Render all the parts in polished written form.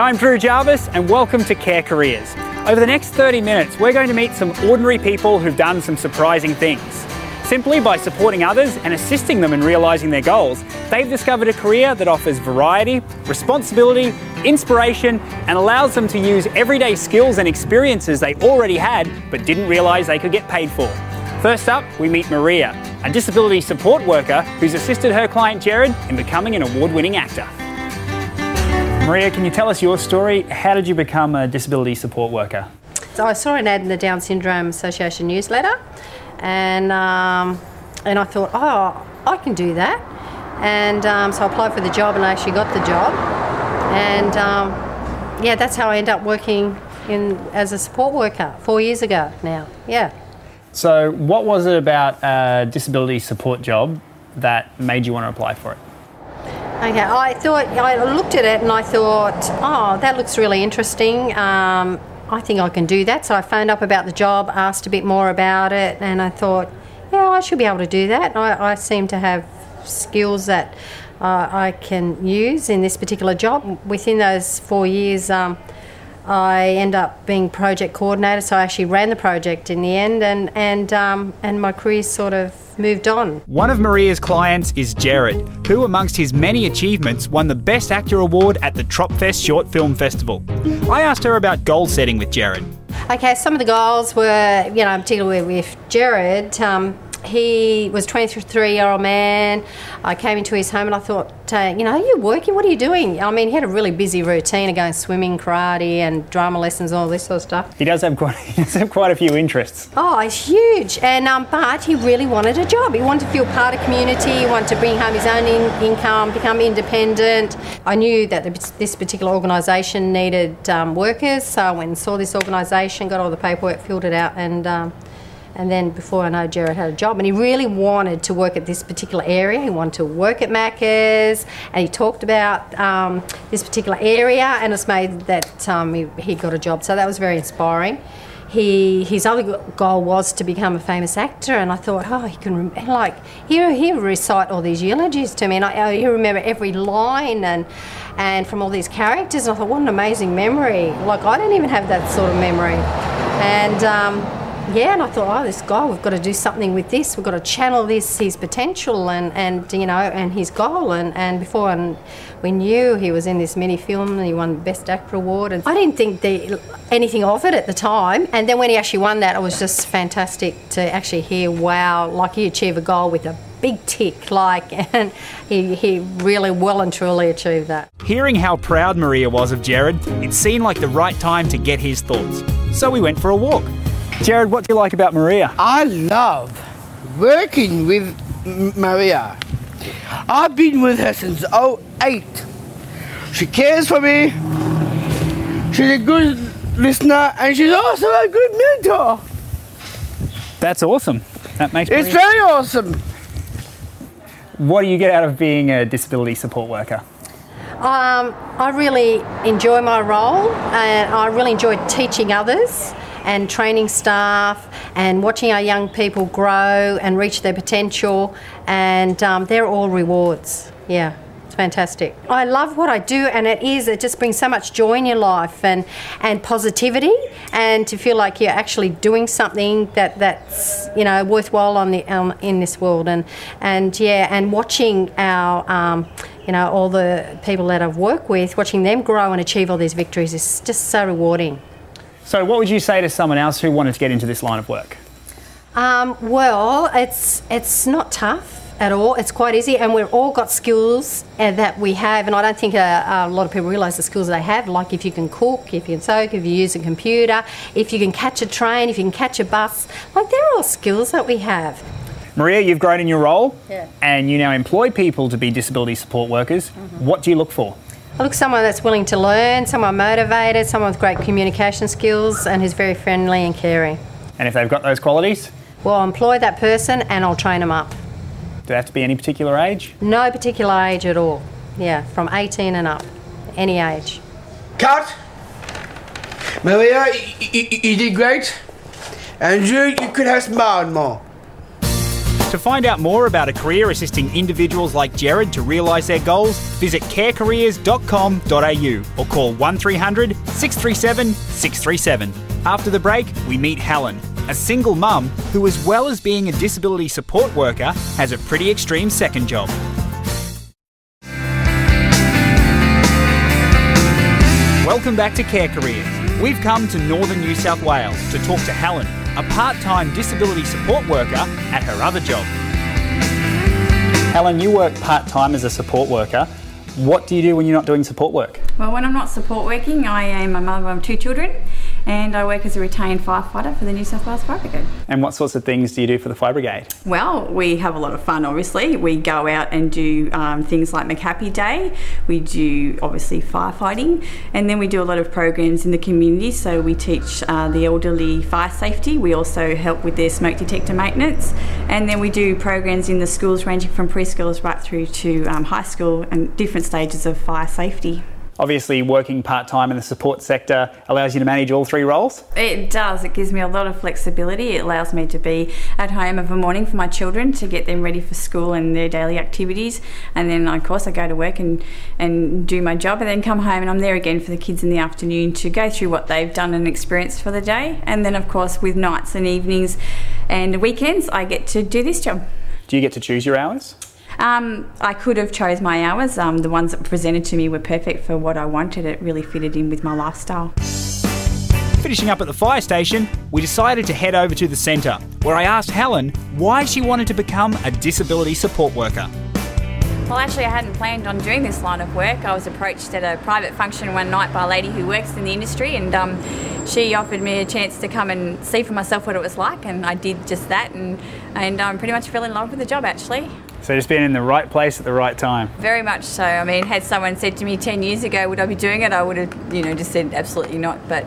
I'm Drew Jarvis and welcome to Care Careers. Over the next 30 minutes, we're going to meet some ordinary people who've done some surprising things. Simply by supporting others and assisting them in realising their goals, they've discovered a career that offers variety, responsibility, inspiration, and allows them to use everyday skills and experiences they already had but didn't realise they could get paid for. First up, we meet Maria, a disability support worker who's assisted her client Jared in becoming an award-winning actor. Maria, can you tell us your story? How did you become a disability support worker? So I saw an ad in the Down Syndrome Association newsletter, and I thought, oh, I can do that. And so I applied for the job, and I actually got the job. And yeah, that's how I ended up working as a support worker 4 years ago now. Yeah. So what was it about a disability support job that made you want to apply for it? Okay, I looked at it and I thought, oh, that looks really interesting. I think I can do that. So I phoned up about the job, asked a bit more about it, and I thought, yeah, I should be able to do that. I seem to have skills that I can use in this particular job. Within those 4 years, I ended up being project coordinator, so I actually ran the project in the end, and my career sort of moved on. One of Maria's clients is Jared, who amongst his many achievements won the Best Actor Award at the Tropfest Short Film Festival. I asked her about goal setting with Jared. Okay, some of the goals were, particularly with Jared, he was a 23-year-old man. I came into his home and I thought, are you working? What are you doing? I mean, he had a really busy routine of going swimming, karate and drama lessons and all this sort of stuff. He does have quite a few interests. Oh, it's huge. And but he really wanted a job. He wanted to feel part of community. He wanted to bring home his own income, become independent. I knew that this particular organisation needed workers, so I went and saw this organisation, got all the paperwork, filled it out, and then before I know, Jared had a job, and he really wanted to work at this particular area. He wanted to work at Macca's, and he talked about this particular area, and it's made that he got a job. So that was very inspiring. His other goal was to become a famous actor, and I thought, oh, he can he would recite all these eulogies to me, and he remember every line and from all these characters. And I thought, what an amazing memory! Like, I don't even have that sort of memory, and. Yeah, and I thought, oh, this guy, we've got to do something with this. We've got to channel his potential and his goal. And before we knew, he was in this mini film and he won the Best Actor Award. And I didn't think anything of it at the time. And then when he actually won that, it was just fantastic to actually hear, wow, like he achieved a goal with a big tick, and he really well and truly achieved that. Hearing how proud Maria was of Jared, it seemed like the right time to get his thoughts. So we went for a walk. Jared, what do you like about Maria? I love working with Maria. I've been with her since '08. She cares for me, she's a good listener, and she's also a good mentor. That's awesome. That makes It's very awesome. What do you get out of being a disability support worker? I really enjoy my role, and I really enjoy teaching others and training staff and watching our young people grow and reach their potential, and they're all rewards. Yeah, it's fantastic. I love what I do, and it just brings so much joy in your life and positivity, and to feel like you're actually doing something that's worthwhile in this world, and watching our all the people that I've worked with, watching them grow and achieve all these victories is just so rewarding. So what would you say to someone else who wanted to get into this line of work? Well, it's not tough at all. It's quite easy, and we've all got skills that we have, and I don't think a lot of people realise the skills they have, like if you can cook, if you can sew, if you use a computer, if you can catch a train, if you can catch a bus. Like, they're all skills that we have. Maria, you've grown in your role, yeah, and you now employ people to be disability support workers. Mm-hmm. What do you look for? I look for someone that's willing to learn, someone motivated, someone with great communication skills, and who's very friendly and caring. And if they've got those qualities? Well, I'll employ that person and I'll train them up. Do they have to be any particular age? No particular age at all. Yeah, from 18 and up, any age. Cut! Maria, you did great. Andrew, you could have smiled more. To find out more about a career assisting individuals like Jared to realise their goals, visit carecareers.com.au or call 1300 637 637. After the break, we meet Helen, a single mum who, as well as being a disability support worker, has a pretty extreme second job. Welcome back to Care Careers. We've come to northern New South Wales to talk to Helen, a part-time disability support worker at her other job. Helen, you work part-time as a support worker. What do you do when you're not doing support work? Well, when I'm not support working, I am a mother of 2 children and I work as a retained firefighter for the New South Wales Fire Brigade. And what sorts of things do you do for the Fire Brigade? Well, we have a lot of fun, obviously. We go out and do things like McHappy Day. We do, obviously, firefighting. And then we do a lot of programs in the community. So we teach the elderly fire safety. We also help with their smoke detector maintenance. And then we do programs in the schools ranging from preschoolers right through to high school and different stages of fire safety. Obviously, working part-time in the support sector allows you to manage all 3 roles? It does. It gives me a lot of flexibility. It allows me to be at home of a morning for my children to get them ready for school and their daily activities. And then, of course, I go to work and do my job and then come home and I'm there again for the kids in the afternoon to go through what they've done and experienced for the day. And then, of course, with nights and evenings and weekends, I get to do this job. Do you get to choose your hours? I could have chose my hours. The ones that were presented to me were perfect for what I wanted. It really fitted in with my lifestyle. Finishing up at the fire station, we decided to head over to the centre, where I asked Helen why she wanted to become a disability support worker. Well, actually, I hadn't planned on doing this line of work. I was approached at a private function one night by a lady who works in the industry and she offered me a chance to come and see for myself what it was like, and I did just that and pretty much fell in love with the job, actually. So just being in the right place at the right time. Very much so. I mean, had someone said to me 10 years ago, would I be doing it? I would have, just said absolutely not. But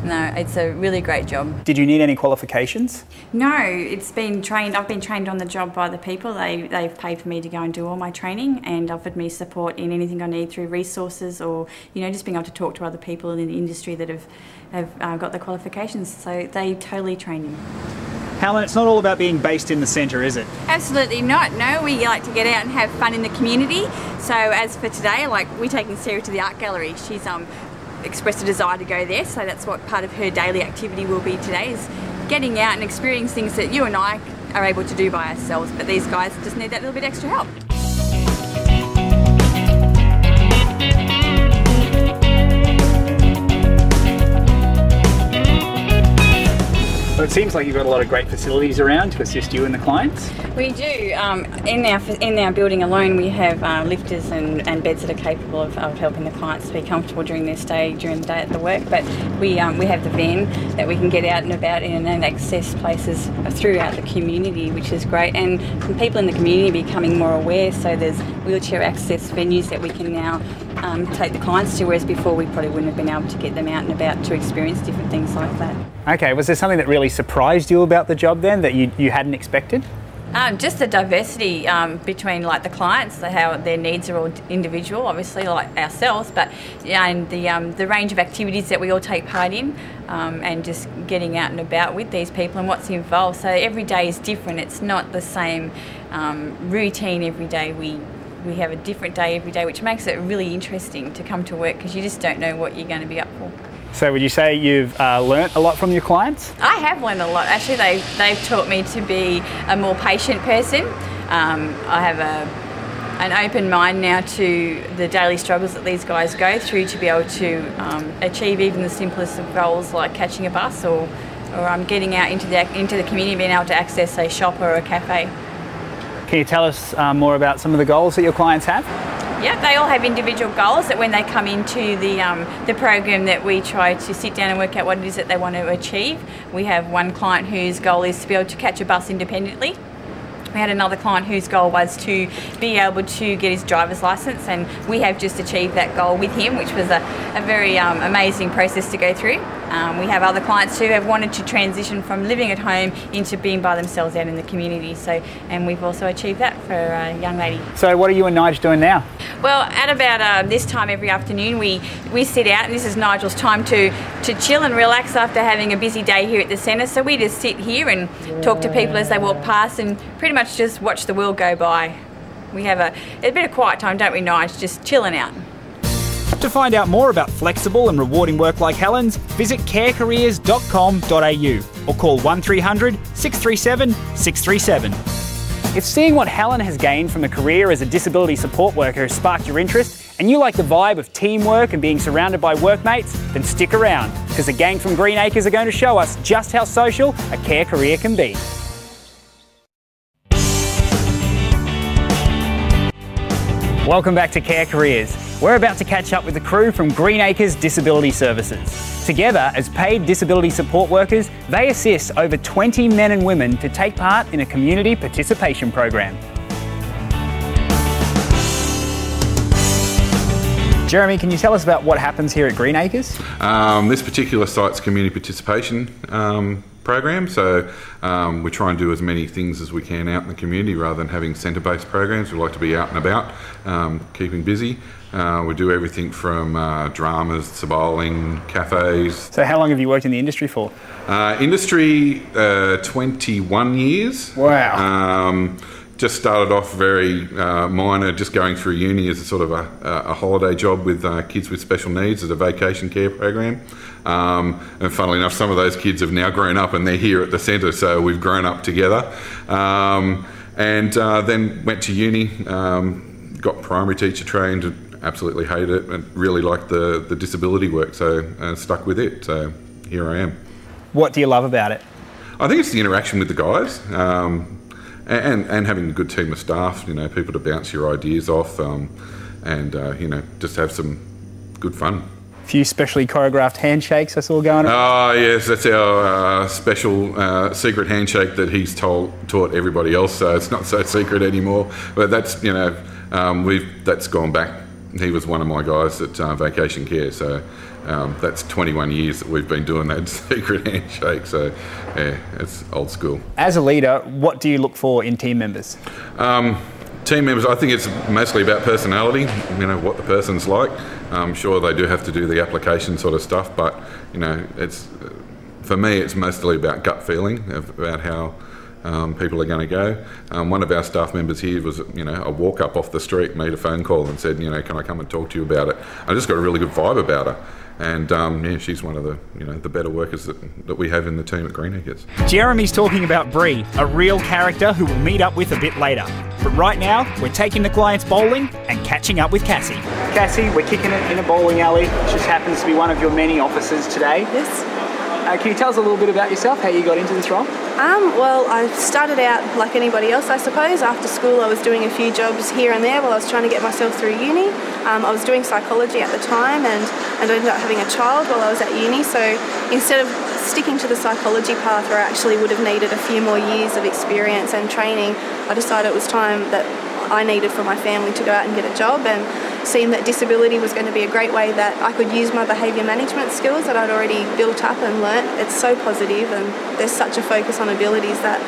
no, it's a really great job. Did you need any qualifications? No, it's been trained. I've been trained on the job by the people. They've paid for me to go and do all my training and offered me support in anything I need through resources or, just being able to talk to other people in the industry that have got the qualifications. So they totally train me. Helen, it's not all about being based in the centre, is it? Absolutely not. No, we like to get out and have fun in the community. So as for today, we're taking Sarah to the art gallery. She's expressed a desire to go there, so that's what part of her daily activity will be today, is getting out and experiencing things that you and I are able to do by ourselves, but these guys just need that little bit extra help. Well, it seems like you've got a lot of great facilities around to assist you and the clients. We do. In our building alone, we have lifters and beds that are capable of helping the clients be comfortable during their stay during the day at the work. But we have the van that we can get out and about in and access places throughout the community, which is great. And people in the community are becoming more aware. So there's wheelchair access venues that we can now take the clients to, whereas before we probably wouldn't have been able to get them out and about to experience different things like that. Okay, was there something that really surprised you about the job then that you hadn't expected? Just the diversity between the clients, how their needs are all individual, obviously like ourselves, but and the range of activities that we all take part in, and just getting out and about with these people and what's involved. So every day is different. It's not the same routine every day. We have a different day every day, which makes it really interesting to come to work because you just don't know what you're going to be up for. So would you say you've learnt a lot from your clients? I have learned a lot. Actually, they've taught me to be a more patient person. I have an open mind now to the daily struggles that these guys go through to be able to achieve even the simplest of goals like catching a bus or getting out into the community, being able to access a shop or a cafe. Can you tell us more about some of the goals that your clients have? Yeah, they all have individual goals that when they come into the program that we try to sit down and work out what it is that they want to achieve. We have one client whose goal is to be able to catch a bus independently. We had another client whose goal was to be able to get his driver's licence, and we have just achieved that goal with him, which was a very amazing process to go through. We have other clients who have wanted to transition from living at home into being by themselves out in the community. And we've also achieved that for a young lady. So what are you and Nige doing now? Well, at about this time every afternoon, we sit out, and this is Nigel's time to chill and relax after having a busy day here at the centre. So we just sit here and talk to people as they walk past, and pretty much just watch the world go by. We have a bit of quiet time, don't we, Nige? Just chilling out. To find out more about flexible and rewarding work like Helen's, visit carecareers.com.au or call 1300 637 637. If seeing what Helen has gained from a career as a disability support worker has sparked your interest, and you like the vibe of teamwork and being surrounded by workmates, then stick around, because the gang from Greenacres are going to show us just how social a care career can be. Welcome back to Care Careers. We're about to catch up with the crew from Greenacres Disability Services. Together, as paid disability support workers, they assist over 20 men and women to take part in a community participation program. Jeremy, can you tell us about what happens here at Greenacres? This particular site's community participation program, so we try and do as many things as we can out in the community rather than having centre-based programs. We like to be out and about, keeping busy. We do everything from dramas to bowling, cafes. So how long have you worked in the industry for? 21 years. Wow. Just started off very minor, just going through uni as a sort of a holiday job with kids with special needs as a vacation care program. And funnily enough, some of those kids have now grown up and they're here at the centre, so we've grown up together. And then went to uni, got primary teacher trained, absolutely hated it, and really liked the disability work, so stuck with it. So here I am. What do you love about it? I think it's the interaction with the guys. And having a good team of staff, you know, people to bounce your ideas off, and you know, just have some good fun. A few specially choreographed handshakes I saw going on. Oh yes, that's our special secret handshake that he's taught everybody else. So it's not so secret anymore. But that's, you know, that's gone back. He was one of my guys at Vacation Care, so that's 21 years that we've been doing that secret handshake, so yeah, it's old school. As a leader, what do you look for in team members? Team members, I think it's mostly about personality, you know, what the person's like. I'm sure they do have to do the application sort of stuff, but, you know, it's, for me, it's mostly about gut feeling, about how people are going to go. One of our staff members here was, you know, a walk up off the street, made a phone call and said, you know, can I come and talk to you about it? I just got a really good vibe about her. And yeah, she's one of the, you know, the better workers that we have in the team at Greenacres. Jeremy's talking about Bree, a real character who we'll meet up with a bit later. But right now, we're taking the clients bowling and catching up with Cassie. Cassie, we're kicking it in a bowling alley. It just happens to be one of your many offices today. Yes. Can you tell us a little bit about yourself, how you got into this role? Well, I started out like anybody else, I suppose. After school, I was doing a few jobs here and there while I was trying to get myself through uni. I was doing psychology at the time, and I ended up having a child while I was at uni. So instead of sticking to the psychology path where I actually would have needed a few more years of experience and training, I decided it was time that I needed for my family to go out and get a job, and seen that disability was going to be a great way that I could use my behaviour management skills that I'd already built up and learnt. It's so positive, and there's such a focus on abilities that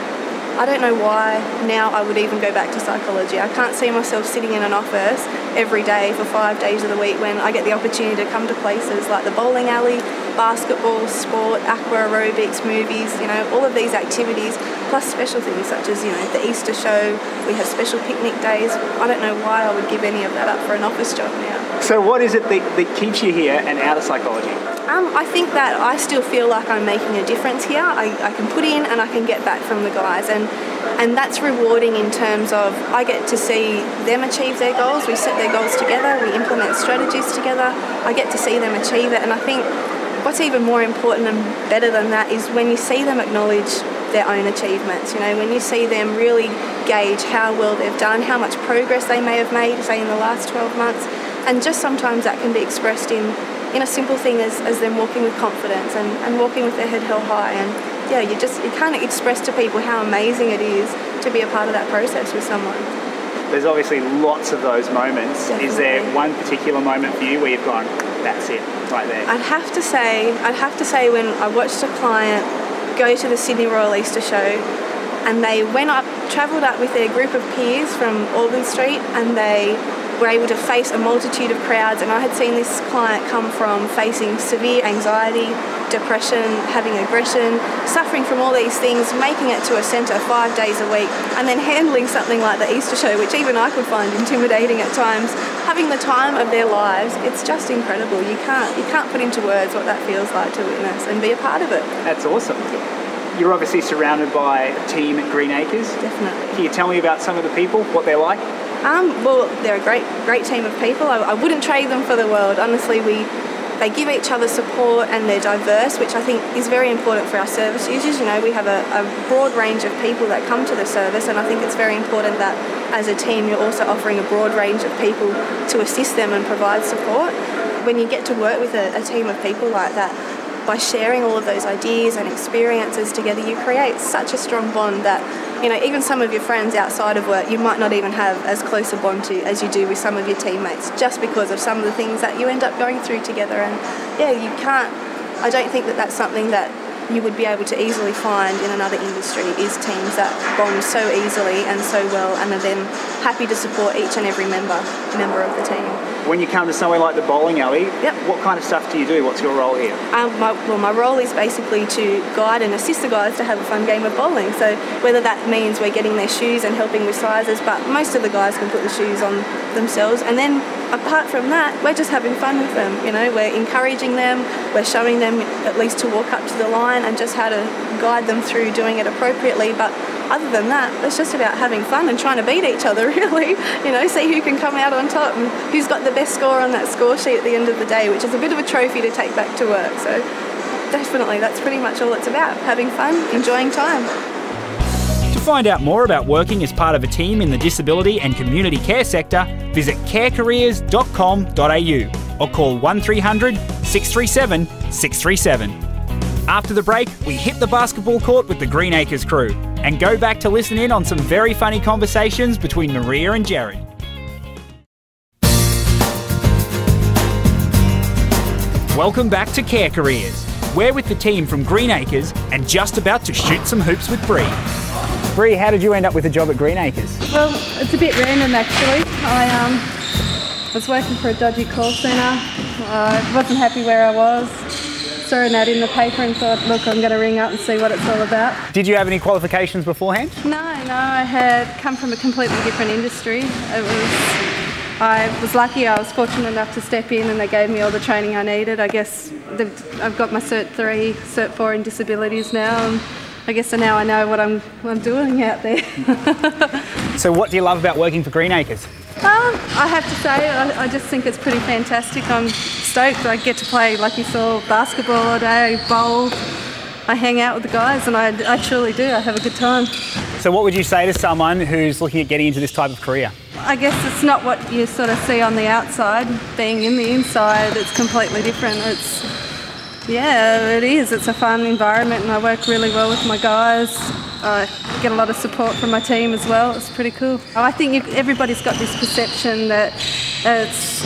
I don't know why now I would even go back to psychology. I can't see myself sitting in an office every day for 5 days of the week when I get the opportunity to come to places like the bowling alley, basketball, sport, aqua aerobics, movies, you know, all of these activities, plus special things such as, you know, the Easter show, we have special picnic days. I don't know why I would give any of that up for an office job now. So what is it that keeps you here and out of psychology? I think that I still feel like I'm making a difference here. I can put in and I can get back from the guys, and that's rewarding in terms of I get to see them achieve their goals. We set their goals together, we implement strategies together, I get to see them achieve it, and I think what's even more important and better than that is when you see them acknowledge their own achievements, you know, when you see them really gauge how well they've done, how much progress they may have made, say in the last 12 months, and just sometimes that can be expressed in a simple thing as them walking with confidence and walking with their head held high, and yeah, you can't express to people how amazing it is to be a part of that process with someone. There's obviously lots of those moments. Definitely. Is there one particular moment for you where you've gone, that's it, right there? I'd have to say when I watched a client go to the Sydney Royal Easter Show and they travelled up with their group of peers from Auburn Street, and they were able to face a multitude of crowds. And I had seen this client come from facing severe anxiety, depression, having aggression, suffering from all these things, making it to a centre 5 days a week, and then handling something like the Easter show, which even I could find intimidating at times, having the time of their lives. It's just incredible. You can't put into words what that feels like to witness and be a part of it. That's awesome. You're obviously surrounded by a team at Greenacres. Definitely. Can you tell me about some of the people, what they're like? Well, they're a great team of people. I wouldn't trade them for the world. Honestly, they give each other support, and they're diverse, which I think is very important for our service users. You know, we have a broad range of people that come to the service, and I think it's very important that as a team you're also offering a broad range of people to assist them and provide support. When you get to work with a team of people like that, by sharing all of those ideas and experiences together, you create such a strong bond that, you know, even some of your friends outside of work, you might not even have as close a bond to as you do with some of your teammates, just because of some of the things that you end up going through together. And yeah, I don't think that that's something that you would be able to easily find in another industry, is teams that bond so easily and so well, and are then happy to support each and every member of the team. When you come to somewhere like the bowling alley, Yep. what kind of stuff do you do? What's your role here? My role is basically to guide and assist the guys to have a fun game of bowling. So whether that means we're getting their shoes and helping with sizes, but most of the guys can put the shoes on themselves. And then apart from that, we're just having fun with them. You know, we're encouraging them, we're showing them at least to walk up to the line and just how to guide them through doing it appropriately. But other than that, it's just about having fun and trying to beat each other, really. You know, see who can come out on top and who's got the best score on that score sheet at the end of the day, which is a bit of a trophy to take back to work. So definitely, that's pretty much all it's about, having fun, enjoying time. To find out more about working as part of a team in the disability and community care sector, visit carecareers.com.au or call 1300 637 637. After the break, we hit the basketball court with the Greenacres crew and go back to listen in on some very funny conversations between Maria and Jared. Welcome back to Care Careers. We're with the team from Greenacres and just about to shoot some hoops with Bree. Bree, how did you end up with a job at Greenacres? Well, it's a bit random actually. I was working for a dodgy call centre. I wasn't happy where I was. Saw an ad in the paper and thought, look, I'm going to ring up and see what it's all about. Did you have any qualifications beforehand? No, I had come from a completely different industry. I was lucky, I was fortunate enough to step in and they gave me all the training I needed. I guess I've got my Cert 3, Cert 4 in disabilities now, and I guess now I know what I'm doing out there. So what do you love about working for Greenacres? I have to say, I just think it's pretty fantastic. I'm stoked. I get to play, like you saw, basketball all day, bowl. I hang out with the guys and I truly do. I have a good time. So what would you say to someone who's looking at getting into this type of career? I guess it's not what you sort of see on the outside. Being in the inside, it's completely different. Yeah, it is. It's a fun environment and I work really well with my guys. I get a lot of support from my team as well. It's pretty cool. I think everybody's got this perception that it's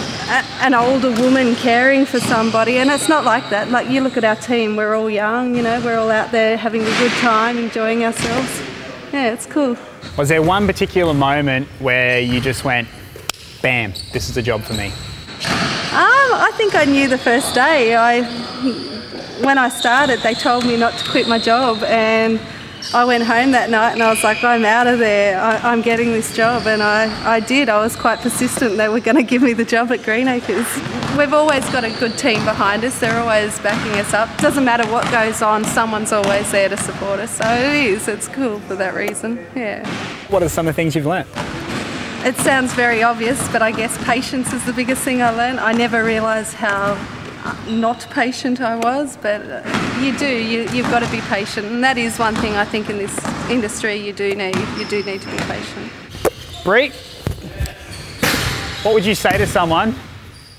an older woman caring for somebody, and it's not like that. Like, you look at our team, we're all young, you know, we're all out there having a good time, enjoying ourselves. Yeah, it's cool. Was there one particular moment where you just went, bam, this is a job for me? I think I knew the first day. When I started, they told me not to quit my job, and I went home that night and I was like, I'm out of there, I'm getting this job, and I did. I was quite persistent. They were going to give me the job at Greenacres. We've always got a good team behind us. They're always backing us up. Doesn't matter what goes on, someone's always there to support us. So it's cool for that reason, yeah. What are some of the things you've learnt? It sounds very obvious, but I guess patience is the biggest thing I learned. I never realised how not patient I was, but you've got to be patient, and that is one thing I think in this industry you do need to be patient. Bree, what would you say to someone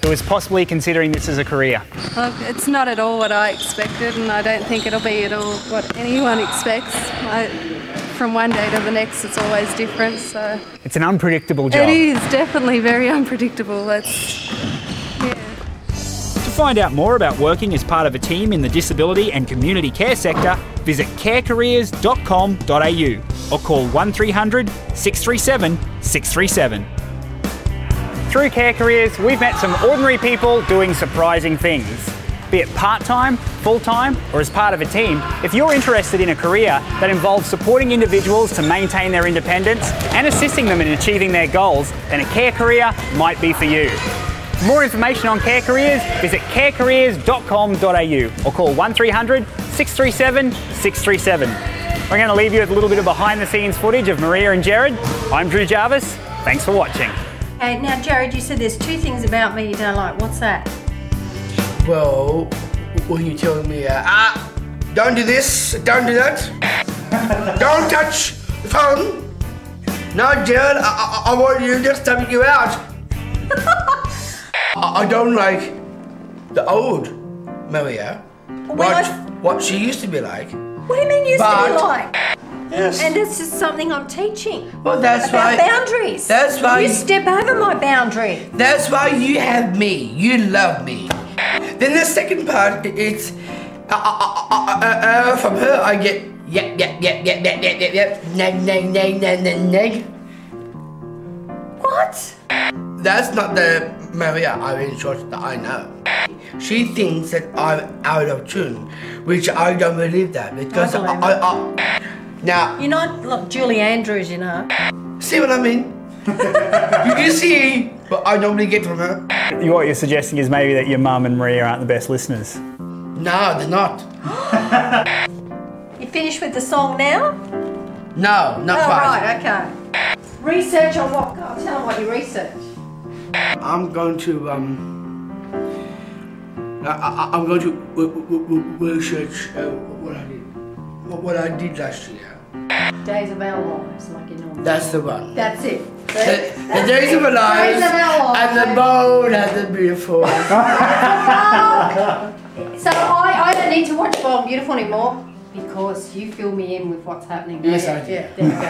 who is possibly considering this as a career? Look, it's not at all what I expected, and I don't think it'll be at all what anyone expects. From one day to the next, it's always different. So it's an unpredictable job. It is definitely very unpredictable. Yeah. To find out more about working as part of a team in the disability and community care sector, visit carecareers.com.au or call 1300 637 637. Through Care Careers, we've met some ordinary people doing surprising things. Be it part-time, full-time, or as part of a team, if you're interested in a career that involves supporting individuals to maintain their independence and assisting them in achieving their goals, then a Care Career might be for you. For more information on Care Careers, visit carecareers.com.au or call 1300 637 637. We're going to leave you with a little bit of behind-the-scenes footage of Maria and Jared. I'm Drew Jarvis. Thanks for watching. Hey, now Jared, you said there's 2 things about me you don't like. What's that? Well, when you telling me, don't do this, don't do that, don't touch the phone. No, Jared, I want you to just stomach you out. I don't like the old Maria, what she used to be like. What do you mean used to be like? Yes. And it's just something I'm teaching. Well, that's about why. Boundaries. That's why. You step over my boundary. That's why you have me. You love me. Then the second part, it's from her I get yep, neg. What? That's not the Maria Irene Short that I know. She thinks that I'm out of tune, which I don't believe that because now You're not like Julie Andrews, you know. see what I mean? You can see what I normally get from her. What you're suggesting is maybe that your mum and Maria aren't the best listeners. No, they're not. You finished with the song now? No, not quite. Right, okay. Research on what? Tell them what you researched. I'm going to I'm going to research what I did last year. Days of Our Lives, like you normally. That's the one. That's it. The days of our lives Days of Our Lives. and the bold and the beautiful. So I don't need to watch Bold and Beautiful anymore because you fill me in with what's happening. Yes, I do. Yeah, there you go.